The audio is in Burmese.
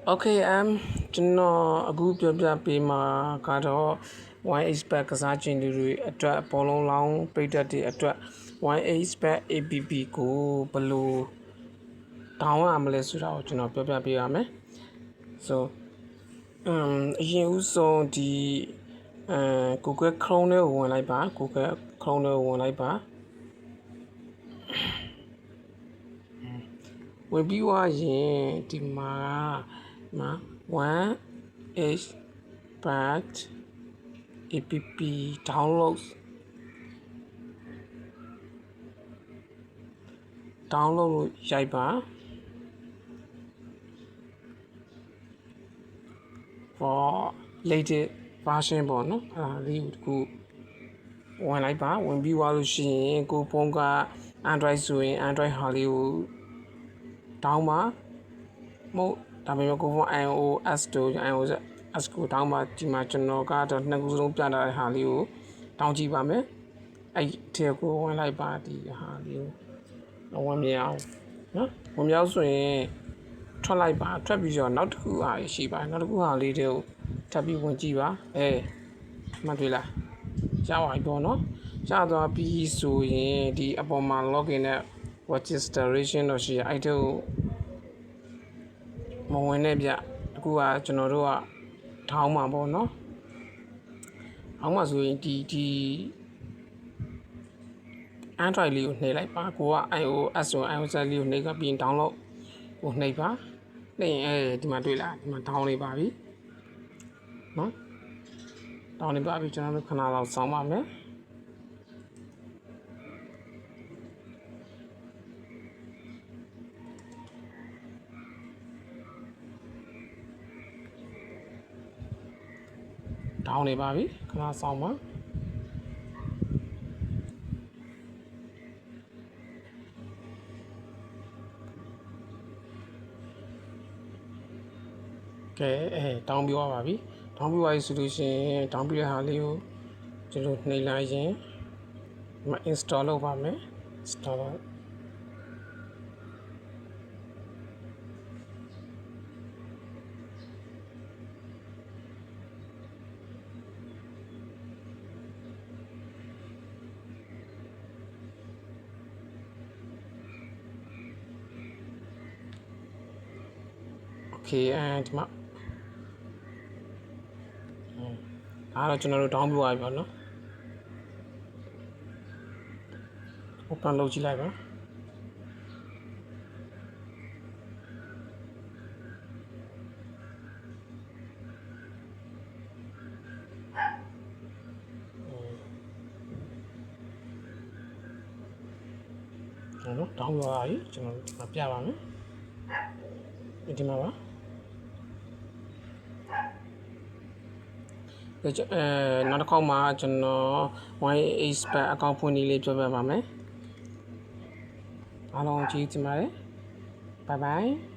Okay, ကျွန်တော်အခုပြောပြပေးမှာကတော့ 1xbet ကစားခြင်းတွေအတွက်ဘောလုံးလောင်းပိတ်သက်တွေအတွက် 1xbet app ကိုဘယ်လို download ရမလဲဆိုတာကိုကျွန်တော်ပြောပြပေးရမယ် so အရင်ဦးဆုံးဒီ Google Chrome နဲ့ဝင်လိုက်ပါ Google Chrome နဲ့ဝင်လိုက်ပါဝင်ပြီးွားရင်ဒီမှာ 1xbet app download လို့ရိုက်ပါ for latest version ပေါ့နော်လေးကိုတခုဝင်လိုက်ပါဝင်ပြီးွားလို့ရှိရင်ကိုဖုန်းက Android ဆိုရင် Android ဟာလေးကိုတောင်းပါမဟုတ်ဒါပေမဲ့ကိုဖုန်း iOS တို့ iOS ကိုတောင်းပါဒီမှာကျွန်တော်ကတော့နှစ်ခုစလုံးပြထားတဲ့ဟာလေးကိုတောင်းကြည့်ပါမယ်အဲ့ဒီကိုဝင်လိုက်ပါဒီဟာလေးကိုဝင်မြင်အောင်နော်ဝင်မြောက်ဆိုရင်ထွက်လိုက်ပါထွက်ပြီးတော့နောက်တစ်ခုဟာရှိပါနောက်တစ်ခုဟာလေးတွေကိုထပ်ပြီးဝင်ကြည့်ပါမှတ်တွေ့လားရပါပြီပေါ့နော်ရသွားပြီးဆိုရင်ဒီအပေါ်မှာ login နဲ့ registration တော့ရှိရအဲ့ဒါကိုမဝင်နဲ့ဗျအခုကကျွန်တော်တို့ကထောင်းမှာပေါ့နော်ထောင်းမှာဆိုရင်ဒီ Android လေးကိုနှိပ်လိုက်ပါကိုက iOS ဆို iOS လေးကိုနှိပ်ကပြီးရင် download ကိုနှိပ်ပါနှိပ်ရင်ဒီမှာတွေ့လားဒီမှာ down နေပါပြီနော် down နေပါပြီကျွန်တော်တို့ခဏလောက်စောင်းပါမယ်တောင်းနေပါပြီခဏဆောင်ပါကဲတောင်းပြီးသွားပါပြီတောင်းပြီးသွားပြီဆိုလို့ရှိရင်တောင်းပြီးတဲ့ဟာလေးကိုကျွန်တော်နှိပ်လိုက်ရင်မ install လုပ်ပါမယ် install ဒီမှာအားတော့ကျွန်တော်တို့တောင်းပြသွားပြီပေါ့နော် open လုပ်ကြည့်လိုက်ပါနော်တောင်းပြသွားပြီကျွန်တော်တို့ပြပါမယ်ဒီမှာပါနောက်တစ်ခေါက်မှာကျွန်တော် 1xbet account ဖွင့်နေလေးပြောပြပါမယ်အားလုံးကျေးဇူးတင်ပါတယ် bye bye